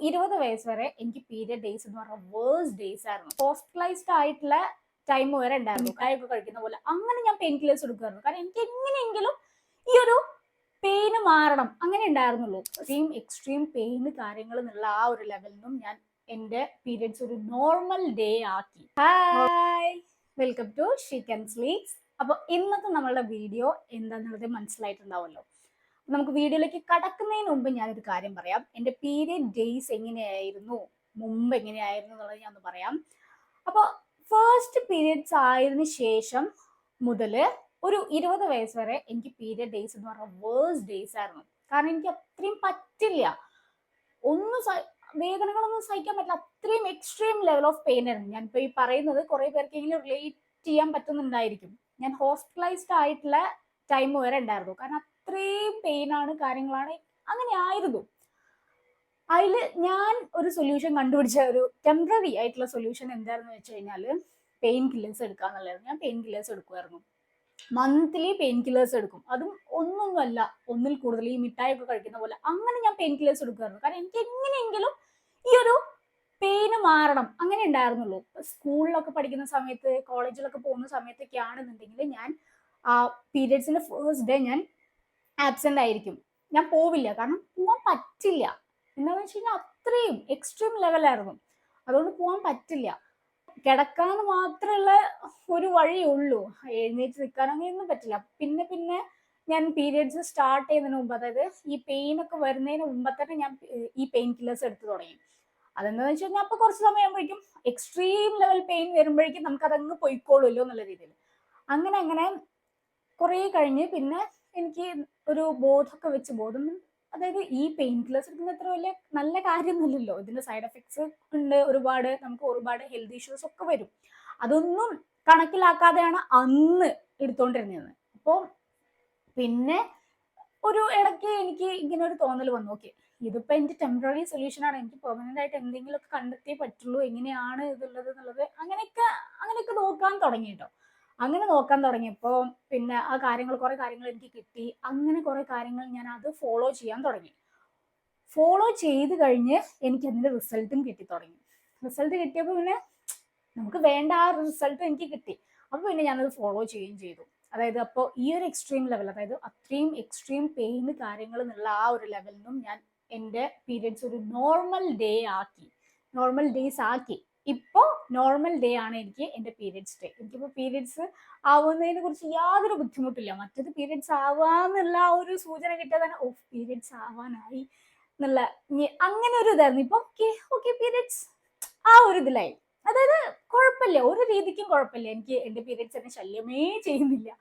20 വയസ്സ് വരെ എനിക്ക് പീരിയഡ് ഡേയ്സ് എന്ന് പറഞ്ഞാൽ വേഴ്സ് ഡേയ്സ് ആയിരുന്നു. ഹോസ്പിറ്റലൈസ്ഡ് ആയിട്ടുള്ള ടൈം വരെ ഉണ്ടായിരുന്നു. കായൊക്കെ കഴിക്കുന്ന പോലെ അങ്ങനെ ഞാൻ പെയിൻ കില്ലേഴ്സ് എടുക്കുമായിരുന്നു. കാരണം എനിക്ക് എങ്ങനെയെങ്കിലും ഈ ഒരു പെയിന് മാറണം, അങ്ങനെ ഉണ്ടായിരുന്നുള്ളൂ. എക്സ്ട്രീം പെയിന് കാര്യങ്ങൾ എന്നുള്ള ആ ഒരു ലെവലിൽ നിന്നും ഞാൻ എന്റെ പീരിയഡ്സ് ഒരു നോർമൽ ഡേ ആക്കി. Hi, welcome to chic and sleeks. അപ്പൊ ഇന്നത്തെ നമ്മളുടെ വീഡിയോ എന്താന്നുള്ളത് മനസ്സിലായിട്ടുണ്ടാവുമല്ലോ. നമുക്ക് വീഡിയോയിലേക്ക് കടക്കുന്നതിന് മുമ്പ് ഞാനൊരു കാര്യം പറയാം. എൻ്റെ പീരിയഡ് ഡേയ്സ് എങ്ങനെയായിരുന്നു, മുമ്പ് എങ്ങനെയായിരുന്നു എന്നുള്ളത് ഞാൻ ഒന്ന് പറയാം. അപ്പോൾ ഫസ്റ്റ് പീരിയഡ്സ് ആയതിനു ശേഷം മുതൽ ഒരു 20 വയസ്സ് വരെ എനിക്ക് പീരിയഡ് ഡേയ്സ് എന്ന് പറഞ്ഞാൽ വേഴ്സ് ഡേയ്സ് ആയിരുന്നു. കാരണം എനിക്ക് അത്രയും പറ്റില്ല, വേദനകളൊന്നും സഹിക്കാൻ പറ്റില്ല. അത്രയും എക്സ്ട്രീം ലെവൽ ഓഫ് പെയിൻ ആയിരുന്നു. ഞാനിപ്പോൾ ഈ പറയുന്നത് കുറെ പേർക്കെങ്കിലും റിലേറ്റ് ചെയ്യാൻ പറ്റുന്നുണ്ടായിരിക്കും. ഞാൻ ഹോസ്പിറ്റലൈസ്ഡ് ആയിട്ടുള്ള ടൈം വരെ ഉണ്ടായിരുന്നു. കാരണം അത്രയും പെയിനാണ്, കാര്യങ്ങളാണ്, അങ്ങനെ ആയിരുന്നു. അതിൽ ഞാൻ ഒരു സൊല്യൂഷൻ കണ്ടുപിടിച്ച ഒരു ടെമ്പററി ആയിട്ടുള്ള സൊല്യൂഷൻ എന്തായിരുന്നു വെച്ച് കഴിഞ്ഞാൽ പെയിൻ കില്ലേഴ്സ് എടുക്കാന്നുള്ളതായിരുന്നു. ഞാൻ പെയിൻ കില്ലേഴ്സ് എടുക്കുമായിരുന്നു. മന്ത്ലി പെയിൻ കില്ലേഴ്സ് എടുക്കും. അതും ഒന്നൊന്നുമല്ല, ഒന്നിൽ കൂടുതൽ, ഈ മിഠായി ഒക്കെ കഴിക്കുന്ന പോലെ അങ്ങനെ ഞാൻ പെയിൻ കില്ലേഴ്സ് എടുക്കുമായിരുന്നു. കാരണം എനിക്ക് എങ്ങനെയെങ്കിലും ഈ ഒരു പെയിന് മാറണം, അങ്ങനെ ഉണ്ടായിരുന്നുള്ളൂ. സ്കൂളിലൊക്കെ പഠിക്കുന്ന സമയത്ത്, കോളേജിലൊക്കെ പോകുന്ന സമയത്തൊക്കെ ആണെന്നുണ്ടെങ്കിൽ ഞാൻ ആ പീരിയഡ്സിന്റെ ഫസ്റ്റ് ഡേ ഞാൻ ആബ്സെന്റ് ആയിരിക്കും. ഞാൻ പോവില്ല, കാരണം പോവാൻ പറ്റില്ല. എന്താണെന്ന് വെച്ച് കഴിഞ്ഞാൽ അത്രയും എക്സ്ട്രീം ലെവലായിരുന്നു. അതുകൊണ്ട് പോവാൻ പറ്റില്ല. കിടക്കാന്ന് മാത്രമുള്ള ഒരു വഴിയുള്ളൂ, എഴുന്നേറ്റ് നിൽക്കാൻ അങ്ങനെയൊന്നും പറ്റില്ല. പിന്നെ പിന്നെ ഞാൻ പീരിയഡ്സ് സ്റ്റാർട്ട് ചെയ്യുന്നതിന് മുമ്പ്, അതായത് ഈ പെയിൻ ഒക്കെ വരുന്നതിന് മുമ്പ് തന്നെ ഞാൻ ഈ പെയിൻ കില്ലേഴ്സ് എടുത്തു തുടങ്ങി. അതെന്താന്ന് വെച്ച് കഴിഞ്ഞാൽ അപ്പൊ കുറച്ച് സമയമാകുമ്പോഴേക്കും എക്സ്ട്രീം ലെവൽ പെയിൻ വരുമ്പോഴേക്കും നമുക്ക് അതങ്ങ് പൊയ്ക്കോളുമല്ലോ എന്നുള്ള രീതിയിൽ അങ്ങനെ അങ്ങനെ കുറെ കഴിഞ്ഞ് പിന്നെ എനിക്ക് ഒരു ബോധമൊക്കെ വെച്ച്, അതായത് ഈ പെയിൻ കില്ലേഴ്സ് എടുക്കുന്ന അത്ര വലിയ നല്ല കാര്യമൊന്നുമില്ലല്ലോ. ഇതിന്റെ സൈഡ് എഫക്ട്സ് ഉണ്ട് ഒരുപാട്, നമുക്ക് ഒരുപാട് ഹെൽത്ത് ഇഷ്യൂസ് ഒക്കെ വരും. അതൊന്നും കണക്കിലാക്കാതെയാണ് അന്ന് എടുത്തോണ്ടിരുന്നത്. അപ്പോൾ പിന്നെ ഒരു ഇടയ്ക്ക് എനിക്ക് ഇങ്ങനെ ഒരു തോന്നൽ വന്നു, ഓക്കെ ഇതിപ്പോ എന്റെ ടെമ്പററി സൊല്യൂഷൻ ആണ്, എനിക്ക് പെർമനന്റ് ആയിട്ട് എന്തെങ്കിലുമൊക്കെ കണ്ടെത്തിയേ പറ്റുള്ളൂ, എങ്ങനെയാണ് ഇതുള്ളത് എന്നുള്ളത് അങ്ങനെയൊക്കെ നോക്കാൻ തുടങ്ങി കേട്ടോ. അങ്ങനെ നോക്കാൻ തുടങ്ങിയപ്പോൾ പിന്നെ ആ കാര്യങ്ങൾ, കുറെ കാര്യങ്ങൾ എനിക്ക് കിട്ടി. അങ്ങനെ കുറെ കാര്യങ്ങൾ ഞാൻ അത് ഫോളോ ചെയ്യാൻ തുടങ്ങി. ഫോളോ ചെയ്ത് കഴിഞ്ഞ് എനിക്ക് അതിന്റെ റിസൾട്ടും കിട്ടി തുടങ്ങി. റിസൾട്ട് കിട്ടിയപ്പോൾ പിന്നെ നമുക്ക് വേണ്ട ആ റിസൾട്ട് എനിക്ക് കിട്ടി. അപ്പോൾ പിന്നെ ഞാനത് ഫോളോ ചെയ്യുകയും ചെയ്തു. അതായത് അപ്പോൾ ഈ ഒരു എക്സ്ട്രീം ലെവൽ, അതായത് അത്രയും എക്സ്ട്രീം പെയിന് കാര്യങ്ങൾ എന്നുള്ള ആ ഒരു ലെവലിൽ നിന്നും ഞാൻ എൻ്റെ പീരിയഡ്സ് ഒരു നോർമൽ ഡേയ്സ് ആക്കി. ഇപ്പോൾ നോർമൽ ഡേ ആണ് എനിക്ക് എൻ്റെ പീരിയഡ്സ് ഡേ. എനിക്കിപ്പോൾ പീരിയഡ്സ് ആവുന്നതിനെ കുറിച്ച് യാതൊരു ബുദ്ധിമുട്ടില്ല. മറ്റത് പീരിയഡ്സ് ആവാന്നുള്ള ആ ഒരു സൂചന കിട്ടിയാൽ തന്നെ പീരിയഡ്സ് ആവാനായി എന്നുള്ള അങ്ങനെ ഒരു ഇതായിരുന്നു. ഇപ്പൊ ഓക്കെ പീരിയഡ്സ് ആ ഒരു ഇതിലായി. അതായത് കുഴപ്പമില്ല, ഒരു രീതിക്കും കുഴപ്പമില്ല. എനിക്ക് എൻ്റെ പീരിയഡ്സ് എന്നെ ശല്യമേ ചെയ്യുന്നില്ല.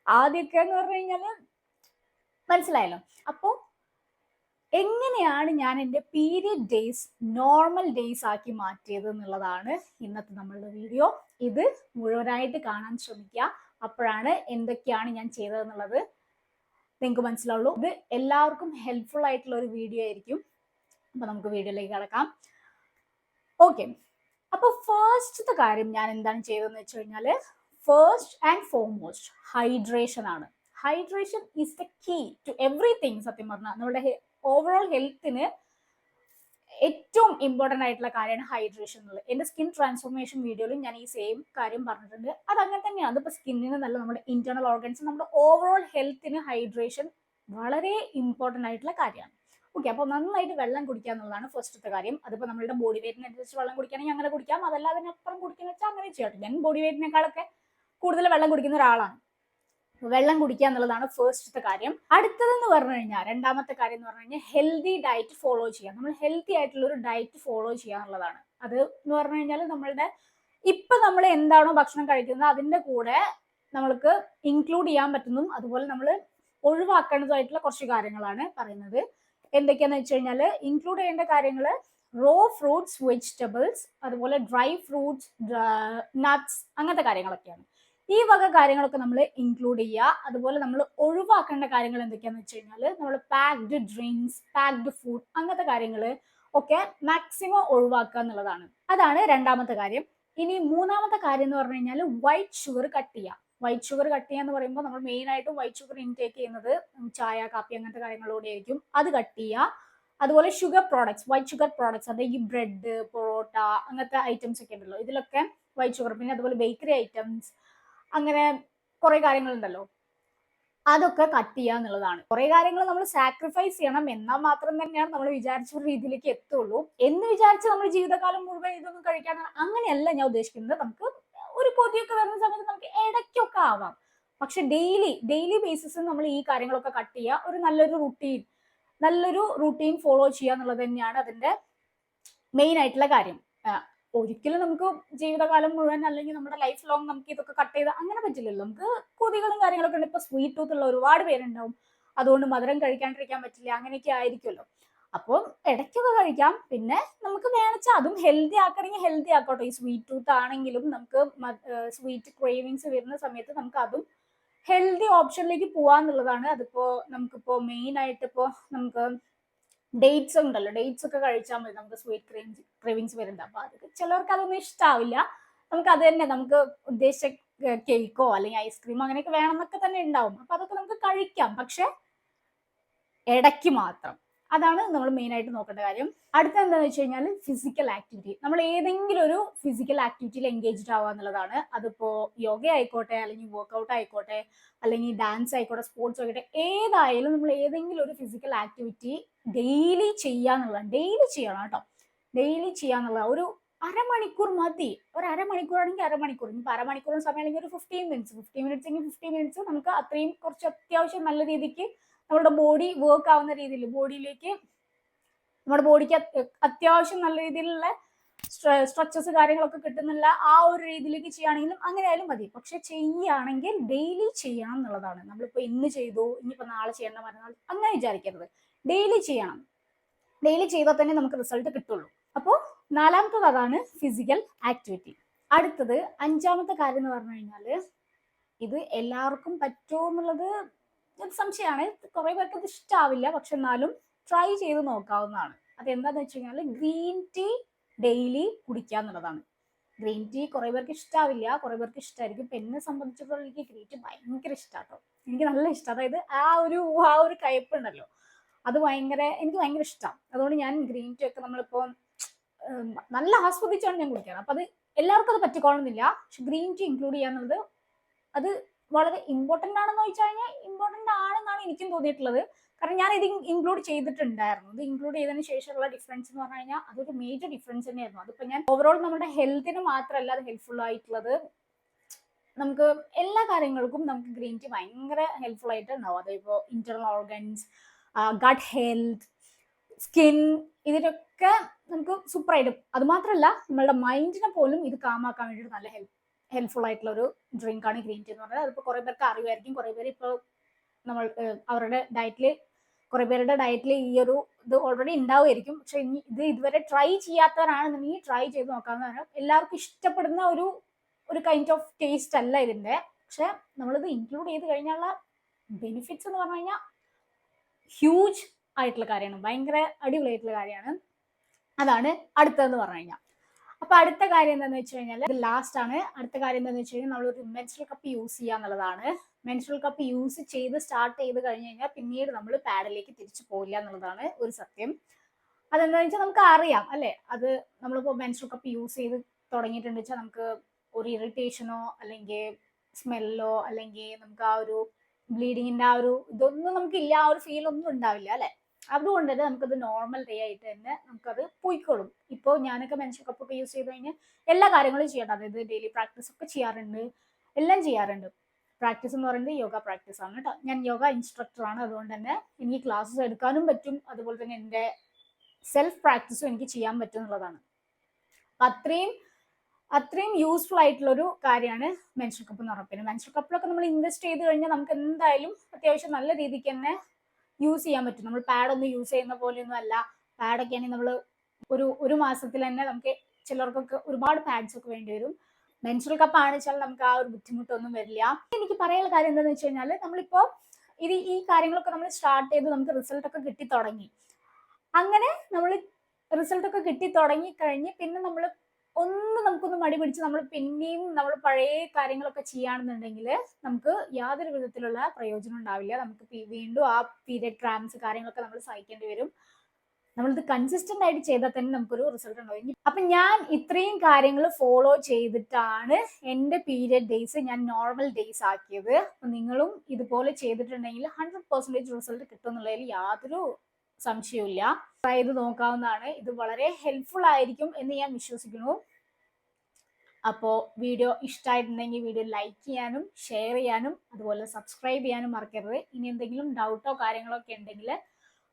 ആദ്യമൊക്കെ എന്ന് പറഞ്ഞു കഴിഞ്ഞാല് മനസ്സിലായല്ലോ. അപ്പോ എങ്ങനെയാണ് ഞാൻ എൻ്റെ പീരിയഡ് ഡേയ്സ് നോർമൽ ഡേയ്സ് ആക്കി മാറ്റിയത് എന്നുള്ളതാണ് ഇന്നത്തെ നമ്മളുടെ വീഡിയോ. ഇത് മുഴുവനായിട്ട് കാണാൻ ശ്രമിക്കുക. അപ്പോഴാണ് എന്തൊക്കെയാണ് ഞാൻ ചെയ്തതെന്നുള്ളത് നിങ്ങൾക്ക് മനസ്സിലാവുള്ളൂ. ഇത് എല്ലാവർക്കും ഹെൽപ്ഫുൾ ആയിട്ടുള്ള ഒരു വീഡിയോ ആയിരിക്കും. അപ്പൊ നമുക്ക് വീഡിയോയിലേക്ക് കടക്കാം. ഓക്കെ, അപ്പൊ ഫസ്റ്റത്തെ കാര്യം ഞാൻ എന്താണ് ചെയ്തതെന്ന് വെച്ച് കഴിഞ്ഞാല്, ഫസ്റ്റ് ആൻഡ് ഫോർമോസ്റ്റ് ഹൈഡ്രേഷൻ ആണ്. Hydration is the key to everything. സത്യം പറഞ്ഞാൽ നമ്മുടെ ഓവറോൾ ഹെൽത്തിന് ഏറ്റവും ഇമ്പോർട്ടൻ്റ് ആയിട്ടുള്ള കാര്യമാണ് ഹൈഡ്രേഷൻ എന്നുള്ളത്. എൻ്റെ സ്കിൻ ട്രാൻസ്ഫോർമേഷൻ വീഡിയോയിലും ഞാൻ ഈ സെയിം കാര്യം പറഞ്ഞിട്ടുണ്ട്. അത് അങ്ങനെ തന്നെയാണ്. അതിപ്പോൾ സ്കിന്നിന് നല്ല, നമ്മുടെ ഇന്റേണൽ ഓർഗൻസ്, നമ്മുടെ ഓവറോൾ ഹെൽത്തിന് ഹൈഡ്രേഷൻ വളരെ ഇമ്പോർട്ടൻ്റ് ആയിട്ടുള്ള കാര്യമാണ്. ഓക്കെ, അപ്പോൾ നന്നായിട്ട് വെള്ളം കുടിക്കുക എന്നുള്ളതാണ് ഫസ്റ്റത്തെ കാര്യം. അതിപ്പോൾ നമ്മളുടെ ബോഡി വെയിറ്റിനനുസരിച്ച് വെള്ളം കുടിക്കുകയാണെങ്കിൽ അങ്ങനെ കുടിക്കാം, അതല്ല അതിനപ്പുറം കുടിക്കുന്ന വെച്ചാൽ അങ്ങനെ ചെയ്യാം. ഞാൻ ബോഡി വെയിറ്റിനേക്കാളൊക്കെ കൂടുതൽ വെള്ളം കുടിക്കുന്ന ഒരാളാണ്. വെള്ളം കുടിക്കുക എന്നുള്ളതാണ് ഫസ്റ്റത്തെ കാര്യം. അടുത്തതെന്ന് പറഞ്ഞു കഴിഞ്ഞാൽ, രണ്ടാമത്തെ കാര്യം എന്ന് പറഞ്ഞു കഴിഞ്ഞാൽ ഹെൽത്തി ഡയറ്റ് ഫോളോ ചെയ്യുക. നമ്മൾ ഹെൽത്തി ആയിട്ടുള്ള ഒരു ഡയറ്റ് ഫോളോ ചെയ്യുക എന്നുള്ളതാണ്. അത് എന്ന് പറഞ്ഞു കഴിഞ്ഞാൽ നമ്മളുടെ ഇപ്പൊ നമ്മൾ എന്താണോ ഭക്ഷണം കഴിക്കുന്നത് അതിന്റെ കൂടെ നമ്മൾക്ക് ഇൻക്ലൂഡ് ചെയ്യാൻ പറ്റുന്നതും അതുപോലെ നമ്മൾ ഒഴിവാക്കേണ്ടതായിട്ടുള്ള കുറച്ച് കാര്യങ്ങളാണ് പറയുന്നത്. എന്തൊക്കെയാന്ന് വെച്ച് കഴിഞ്ഞാൽ ഇൻക്ലൂഡ് ചെയ്യേണ്ട കാര്യങ്ങൾ റോ ഫ്രൂട്ട്സ്, വെജിറ്റബിൾസ്, അതുപോലെ ഡ്രൈ ഫ്രൂട്ട്സ്, നട്ട്സ്, അങ്ങനത്തെ കാര്യങ്ങളൊക്കെയാണ്. ഈ വക കാര്യങ്ങളൊക്കെ നമ്മൾ ഇൻക്ലൂഡ് ചെയ്യുക. അതുപോലെ നമ്മൾ ഒഴിവാക്കേണ്ട കാര്യങ്ങൾ എന്തൊക്കെയാന്ന് വെച്ച് കഴിഞ്ഞാൽ നമ്മൾ പാക്ഡ് ഡ്രിങ്ക്സ്, പാക്ഡ് ഫുഡ്, അങ്ങനത്തെ കാര്യങ്ങൾ ഒക്കെ മാക്സിമം ഒഴിവാക്കുക എന്നുള്ളതാണ്. അതാണ് രണ്ടാമത്തെ കാര്യം. ഇനി മൂന്നാമത്തെ കാര്യം എന്ന് പറഞ്ഞു കഴിഞ്ഞാൽ വൈറ്റ് ഷുഗർ കട്ട് ചെയ്യുക. വൈറ്റ് ഷുഗർ കട്ട് ചെയ്യുക എന്ന് പറയുമ്പോൾ നമ്മൾ മെയിൻ ആയിട്ടും വൈറ്റ് ഷുഗർ ഇൻടേക്ക് ചെയ്യുന്നത് ചായ, കാപ്പി, അങ്ങനത്തെ കാര്യങ്ങളിലൂടെ ആയിരിക്കും. അത് കട്ട് ചെയ്യുക. അതുപോലെ sugar products, white sugar products, അതായത് ഈ ബ്രെഡ്, പൊറോട്ട, അങ്ങനത്തെ ഐറ്റംസ് ഒക്കെ ഉണ്ടല്ലോ, ഇതിലൊക്കെ വൈറ്റ് ഷുഗർ. പിന്നെ അതുപോലെ ബേക്കറി ഐറ്റംസ്, അങ്ങനെ കുറെ കാര്യങ്ങളുണ്ടല്ലോ, അതൊക്കെ കട്ട് ചെയ്യുക എന്നുള്ളതാണ്. കുറെ കാര്യങ്ങൾ നമ്മൾ സാക്രിഫൈസ് ചെയ്യണം, എന്നാൽ മാത്രം തന്നെയാണ് നമ്മൾ വിചാരിച്ച ഒരു രീതിയിലേക്ക് എത്തുള്ളൂ. എന്ന് വിചാരിച്ച് നമ്മൾ ജീവിതകാലം മുഴുവൻ ഇതൊന്നും കഴിക്കാൻ, അങ്ങനെയല്ല ഞാൻ ഉദ്ദേശിക്കുന്നത്. നമുക്ക് ഒരു കൊതിയൊക്കെ വരുന്ന സമയത്ത് നമുക്ക് ഇടയ്ക്കൊക്കെ ആവാം, പക്ഷെ ഡെയിലി ബേസിസിൽ നമ്മൾ ഈ കാര്യങ്ങളൊക്കെ കട്ട് ചെയ്യുക, ഒരു നല്ലൊരു റൂട്ടീൻ ഫോളോ ചെയ്യുക എന്നുള്ളത് തന്നെയാണ് അതിന്റെ മെയിൻ ആയിട്ടുള്ള കാര്യം. ഒരിക്കലും നമുക്ക് ജീവിതകാലം മുഴുവൻ അല്ലെങ്കിൽ നമ്മുടെ ലൈഫ് ലോങ് നമുക്ക് ഇതൊക്കെ കട്ട് ചെയ്ത് അങ്ങനെ പറ്റില്ലല്ലോ. നമുക്ക് കൊതികളും കാര്യങ്ങളൊക്കെ ഉണ്ട്. ഇപ്പൊ സ്വീറ്റ് ടൂത്ത് ഉള്ള ഒരുപാട് പേരുണ്ടാവും, അതുകൊണ്ട് മധുരം കഴിക്കാണ്ടിരിക്കാൻ പറ്റില്ല, അങ്ങനെയൊക്കെ ആയിരിക്കുമല്ലോ. അപ്പോൾ ഇടയ്ക്കൊക്കെ കഴിക്കാം. പിന്നെ നമുക്ക് വേണമെച്ചാൽ അതും ഹെൽത്തി ആക്കണമെങ്കിൽ ഹെൽത്തി ആക്കോട്ടെ. ഈ സ്വീറ്റ് ടൂത്ത് ആണെങ്കിലും നമുക്ക് സ്വീറ്റ് ക്രേവിങ്സ് വരുന്ന സമയത്ത് നമുക്ക് അതും ഹെൽത്തി ഓപ്ഷനിലേക്ക് പോവാന്നുള്ളതാണ്. അതിപ്പോ നമുക്കിപ്പോ മെയിൻ ആയിട്ട് ഇപ്പോ നമുക്ക് ഡേറ്റ്സ് ഉണ്ടല്ലോ, ഡേറ്റ്സ് ഒക്കെ കഴിച്ചാൽ മതി നമുക്ക് സ്വീറ്റ് ക്രേവിങ്സ് വരുന്നത്. അപ്പൊ അത് ചിലർക്ക് അതൊന്നും ഇഷ്ടാവില്ല. നമുക്ക് അത് തന്നെ, നമുക്ക് ഉദ്ദേശിച്ച കേക്കോ അല്ലെങ്കിൽ ഐസ്ക്രീമോ അങ്ങനെയൊക്കെ വേണമെന്നൊക്കെ തന്നെ ഉണ്ടാവും. അപ്പൊ അതൊക്കെ നമുക്ക് കഴിക്കാം, പക്ഷെ ഇടയ്ക്ക് മാത്രം. അതാണ് നമ്മൾ മെയിൻ ആയിട്ട് നോക്കേണ്ട കാര്യം. അടുത്ത എന്താണെന്ന് വെച്ച് കഴിഞ്ഞാൽ ഫിസിക്കൽ ആക്ടിവിറ്റി. നമ്മൾ ഏതെങ്കിലും ഒരു ഫിസിക്കൽ ആക്ടിവിറ്റിയിൽ എൻഗേജ്ഡ് ആവുക എന്നുള്ളതാണ്. അതിപ്പോ യോഗ ആയിക്കോട്ടെ, അല്ലെങ്കിൽ വർക്ക്ഔട്ട് ആയിക്കോട്ടെ, അല്ലെങ്കിൽ ഡാൻസ് ആയിക്കോട്ടെ, സ്പോർട്സ് ആയിക്കോട്ടെ, ഏതായാലും നമ്മൾ ഏതെങ്കിലും ഒരു ഫിസിക്കൽ ആക്ടിവിറ്റി ഡെയിലി ചെയ്യാന്നുള്ളതാണ്. ഡെയിലി ചെയ്യണം കേട്ടോ, ഡെയിലി ചെയ്യാന്നുള്ള. ഒരു അരമണിക്കൂർ മതി. ഒരു അരമണിക്കൂറാണെങ്കിൽ അരമണിക്കൂർ, ഇനിയിപ്പോൾ അരമണിക്കൂറിന് സമയം അല്ലെങ്കിൽ ഒരു 15 മിനിറ്റ്സ് എങ്കിൽ 15 മിനിറ്റ്സ് നമുക്ക് അത്രയും കുറച്ച് അത്യാവശ്യം നല്ല രീതിക്ക് നമ്മുടെ ബോഡി വർക്ക് ആവുന്ന രീതിയിൽ, നമ്മുടെ ബോഡിക്ക് അത്യാവശ്യം നല്ല രീതിയിലുള്ള സ്ട്രെച്ചസ് കാര്യങ്ങളൊക്കെ കിട്ടുന്നില്ല ആ ഒരു രീതിയിലേക്ക് ചെയ്യുകയാണെങ്കിലും അങ്ങനെ ആയാലും മതി. പക്ഷെ ചെയ്യുകയാണെങ്കിൽ ഡെയിലി ചെയ്യണം എന്നുള്ളതാണ്. നമ്മളിപ്പോ ഇന്ന് ചെയ്തു, ഇനിയിപ്പോ നാളെ ചെയ്യേണ്ട, മറ്റന്നാൾ അങ്ങനെ വിചാരിക്കരുത്. ഡെയിലി ചെയ്യണം. ഡെയിലി ചെയ്താൽ തന്നെ നമുക്ക് റിസൾട്ട് കിട്ടുള്ളൂ. അപ്പോൾ നാലാമത്തത് അതാണ് ഫിസിക്കൽ ആക്ടിവിറ്റി. അടുത്തത് അഞ്ചാമത്തെ കാര്യം എന്ന് പറഞ്ഞു കഴിഞ്ഞാല്, ഇത് എല്ലാവർക്കും പറ്റുമോ എന്നുള്ളത് സംശയമാണ്. കുറെ പേർക്ക് ഇത് ഇഷ്ടാവില്ല, പക്ഷെ എന്നാലും ട്രൈ ചെയ്ത് നോക്കാവുന്നതാണ്. അതെന്താന്ന് വെച്ച് കഴിഞ്ഞാൽ ഗ്രീൻ ടീ ഡെയിലി കുടിക്കുക എന്നുള്ളതാണ്. ഗ്രീൻ ടീ കുറെ പേർക്ക് ഇഷ്ടാവില്ല, കുറെ പേർക്ക് ഇഷ്ടമായിരിക്കും. ഇപ്പൊ എന്നെ സംബന്ധിച്ചിടത്തോളം എനിക്ക് ഗ്രീൻ ടീ ഭയങ്കര ഇഷ്ടാട്ടോ. എനിക്ക് നല്ല ഇഷ്ടം. അതായത് ആ ഒരു കയ്പുണ്ടല്ലോ, അത് എനിക്ക് ഭയങ്കര ഇഷ്ടമാണ്. അതുകൊണ്ട് ഞാൻ ഗ്രീൻ ടീ ഒക്കെ നമ്മളിപ്പോ നല്ല ആസ്വദിച്ചാണ് ഞാൻ കുടിക്കാറ്. അപ്പൊ അത് എല്ലാവർക്കും അത് പറ്റിക്കോളുന്നില്ല. പക്ഷെ ഗ്രീൻ ടീ ഇൻക്ലൂഡ് ചെയ്യാന്നുള്ളത് അത് വളരെ ഇമ്പോർട്ടന്റ് ആണെന്ന് ചോദിച്ചാൽ കഴിഞ്ഞാൽ ഇമ്പോർട്ടന്റ് ആണെന്നാണ് എനിക്കും തോന്നിയിട്ടുള്ളത്. കാരണം ഞാൻ ഇത് ഇൻക്ലൂഡ് ചെയ്തിട്ടുണ്ടായിരുന്നു. ഇത് ഇൻക്ലൂഡ് ചെയ്തതിന് ശേഷമുള്ള ഡിഫറൻസ് എന്ന് പറഞ്ഞു കഴിഞ്ഞാൽ അതൊരു മേജർ ഡിഫറൻസ് തന്നെയായിരുന്നു. അതിപ്പോ ഞാൻ ഓവറോൾ നമ്മുടെ ഹെൽത്തിന് മാത്രമല്ല അത് ഹെൽപ്ഫുൾ ആയിട്ടുള്ളത്, നമുക്ക് എല്ലാ കാര്യങ്ങൾക്കും നമുക്ക് ഗ്രീൻ ടീ ഭയങ്കര ഹെൽപ്ഫുൾ ആയിട്ട് ഉണ്ടാവും. അതായത് internal organs, gut health, skin, ഇതിനൊക്കെ നമുക്ക് സൂപ്പറായിട്ടും. അത് മാത്രമല്ല നമ്മളുടെ മൈൻഡിനെ പോലും ഇത് കാമാക്കാൻ വേണ്ടിയിട്ട് നല്ല ഹെൽപ്ഫുൾ ആയിട്ടുള്ള ഒരു ഡ്രിങ്ക് ആണ് ഗ്രീൻ ടീ എന്ന് പറഞ്ഞാൽ. അതിപ്പോൾ കുറെ പേർക്ക് അറിയുമായിരിക്കും, കുറെ പേര് ഇപ്പോൾ നമ്മൾ അവരുടെ ഡയറ്റിൽ, കുറെ പേരുടെ ഡയറ്റിൽ ഈ ഒരു ഇത് ഓൾറെഡി ഉണ്ടാവുമായിരിക്കും. പക്ഷെ ഇത് ഇതുവരെ ട്രൈ ചെയ്യാത്തവരാണെന്നുണ്ടെങ്കിൽ ട്രൈ ചെയ്ത് നോക്കാവുന്നതാണ്. എല്ലാവർക്കും ഇഷ്ടപ്പെടുന്ന ഒരു കൈൻഡ് ഓഫ് ടേസ്റ്റ് അല്ല ഇതിന്റെ. പക്ഷെ നമ്മളിത് ഇൻക്ലൂഡ് ചെയ്ത് കഴിഞ്ഞുള്ള ബെനിഫിറ്റ്സ് എന്ന് പറഞ്ഞു കഴിഞ്ഞാൽ ഹ്യൂജ് ആയിട്ടുള്ള കാര്യമാണ്, ഭയങ്കര അടിപൊളിയായിട്ടുള്ള കാര്യമാണ്. അതാണ് അടുത്തതെന്ന് പറഞ്ഞു കഴിഞ്ഞാൽ. അപ്പൊ അടുത്ത കാര്യം എന്താണെന്ന് വെച്ച് കഴിഞ്ഞാൽ, ഇത് ലാസ്റ്റ് ആണ്. അടുത്ത കാര്യം എന്താണെന്ന് വെച്ച് കഴിഞ്ഞാൽ നമ്മളൊരു മെൻസ്ട്രൽ കപ്പ് യൂസ് ചെയ്യുക എന്നുള്ളതാണ്. മെൻസ്ട്രൽ കപ്പ് യൂസ് ചെയ്ത് സ്റ്റാർട്ട് ചെയ്ത് കഴിഞ്ഞ് കഴിഞ്ഞാൽ പിന്നീട് നമ്മൾ പാഡിലേക്ക് തിരിച്ചു പോകില്ല എന്നുള്ളതാണ് ഒരു സത്യം. അതെന്താണെന്ന് വെച്ചാൽ നമുക്ക് അറിയാം അല്ലെ, അത് നമ്മളിപ്പോൾ മെൻസ്ട്രൽ കപ്പ് യൂസ് ചെയ്ത് തുടങ്ങിയിട്ടുണ്ട് വെച്ചാൽ നമുക്ക് ഒരു ഇറിറ്റേഷനോ അല്ലെങ്കിൽ സ്മെല്ലോ അല്ലെങ്കിൽ നമുക്ക് ആ ഒരു ബ്ലീഡിങ്ങിന്റെ ആ ഒരു ഇതൊന്നും നമുക്കില്ല, ആ ഒരു ഫീൽ ഒന്നും ഉണ്ടാവില്ല അല്ലെ. അതുകൊണ്ട് തന്നെ നമുക്കത് നോർമൽ ഡേ ആയിട്ട് തന്നെ നമുക്കത് പോയിക്കോളും. ഇപ്പോൾ ഞാനൊക്കെ മെൻസ്ട്രൽ കപ്പൊക്കെ യൂസ് ചെയ്ത് കഴിഞ്ഞാൽ എല്ലാ കാര്യങ്ങളും ചെയ്യണം. അതായത് ഡെയിലി പ്രാക്ടീസ് ഒക്കെ ചെയ്യാറുണ്ട്, എല്ലാം ചെയ്യാറുണ്ട്. പ്രാക്ടീസ് എന്ന് പറയുന്നത് യോഗ പ്രാക്ടീസ് ആണ് കേട്ടോ. ഞാൻ യോഗ ഇൻസ്ട്രക്ടർ ആണ്, അതുകൊണ്ട് തന്നെ എനിക്ക് ക്ലാസ്സസ് എടുക്കാനും പറ്റും, അതുപോലെ തന്നെ എൻ്റെ സെൽഫ് പ്രാക്ടീസും എനിക്ക് ചെയ്യാൻ പറ്റും എന്നുള്ളതാണ്. അത്രയും യൂസ്ഫുൾ ആയിട്ടുള്ള ഒരു കാര്യമാണ് മെൻസ്ട്രൽ കപ്പ് എന്ന് പറഞ്ഞാൽ. പിന്നെ മെൻസ്ട്രൽ കപ്പിലൊക്കെ നമ്മൾ ഇൻവെസ്റ്റ് ചെയ്ത് കഴിഞ്ഞാൽ നമുക്ക് എന്തായാലും അത്യാവശ്യം നല്ല രീതിക്ക് തന്നെ യൂസ് ചെയ്യാൻ പറ്റും. നമ്മൾ പാഡൊന്നും യൂസ് ചെയ്യുന്ന പോലെയൊന്നും അല്ല. പാഡൊക്കെ ആണെങ്കിൽ നമ്മൾ ഒരു മാസത്തിൽ തന്നെ നമുക്ക് ചിലർക്കൊക്കെ ഒരുപാട് പാഡ്സ് ഒക്കെ വേണ്ടി വരും. മെൻസ്ട്രൽ കപ്പ് ആണ് വെച്ചാൽ നമുക്ക് ആ ഒരു ബുദ്ധിമുട്ടൊന്നും വരില്ല. എനിക്ക് പറയാനുള്ള കാര്യം എന്താണെന്ന് വെച്ച് കഴിഞ്ഞാൽ, നമ്മളിപ്പോ ഈ കാര്യങ്ങളൊക്കെ നമ്മൾ സ്റ്റാർട്ട് ചെയ്ത് നമുക്ക് റിസൾട്ട് ഒക്കെ കിട്ടി തുടങ്ങി. അങ്ങനെ നമ്മൾ റിസൾട്ട് ഒക്കെ കിട്ടി തുടങ്ങി കഴിഞ്ഞ് പിന്നെ നമുക്കൊന്ന് മടി പിടിച്ച് നമ്മൾ പിന്നെയും നമ്മൾ പഴയ കാര്യങ്ങളൊക്കെ ചെയ്യുകയാണെന്നുണ്ടെങ്കിൽ നമുക്ക് യാതൊരു വിധത്തിലുള്ള പ്രയോജനം ഉണ്ടാവില്ല. നമുക്ക് വീണ്ടും ആ പീരിയഡ് ക്രാംസ് കാര്യങ്ങളൊക്കെ നമ്മൾ സഹിക്കേണ്ടി വരും. നമ്മളിത് കൺസിസ്റ്റന്റ് ആയിട്ട് ചെയ്താൽ തന്നെ നമുക്കൊരു റിസൾട്ട് ഉണ്ടാവും. അപ്പൊ ഞാൻ ഇത്രയും കാര്യങ്ങൾ ഫോളോ ചെയ്തിട്ടാണ് എൻ്റെ പീരിയഡ് ഡേയ്സ് ഞാൻ നോർമൽ ഡേയ്സ് ആക്കിയത്. അപ്പൊ നിങ്ങളും ഇതുപോലെ ചെയ്തിട്ടുണ്ടെങ്കിൽ 100% റിസൾട്ട് കിട്ടും എന്നുള്ളതിൽ യാതൊരു സംശയവുമില്ല. ട്രൈ ചെയ്ത് നോക്കാവുന്നതാണ്. ഇത് വളരെ ഹെൽപ്ഫുൾ ആയിരിക്കും എന്ന് ഞാൻ വിശ്വസിക്കുന്നു. അപ്പോൾ വീഡിയോ ഇഷ്ടമായിട്ടുണ്ടെങ്കിൽ വീഡിയോ ലൈക്ക് ചെയ്യാനും ഷെയർ ചെയ്യാനും അതുപോലെ സബ്സ്ക്രൈബ് ചെയ്യാനും മറക്കരുത്. ഇനി എന്തെങ്കിലും ഡൗട്ടോ കാര്യങ്ങളോ ഒക്കെ ഉണ്ടെങ്കിൽ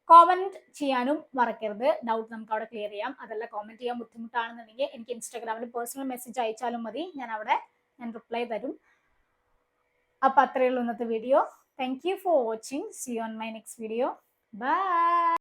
കോമന്റ് ചെയ്യാനും മറക്കരുത്. ഡൗട്ട് നമുക്ക് അവിടെ ക്ലിയർ ചെയ്യാം. അതല്ല കോമന്റ് ചെയ്യാൻ ബുദ്ധിമുട്ടാണെന്നുണ്ടെങ്കിൽ എനിക്ക് ഇൻസ്റ്റാഗ്രാമിൽ പേഴ്സണൽ മെസ്സേജ് അയച്ചാലും മതി, ഞാൻ റിപ്ലൈ തരും. അപ്പൊ അത്രയേ ഉള്ളൂ ഇന്നത്തെ video. Thank you for watching. See you on my next video. By.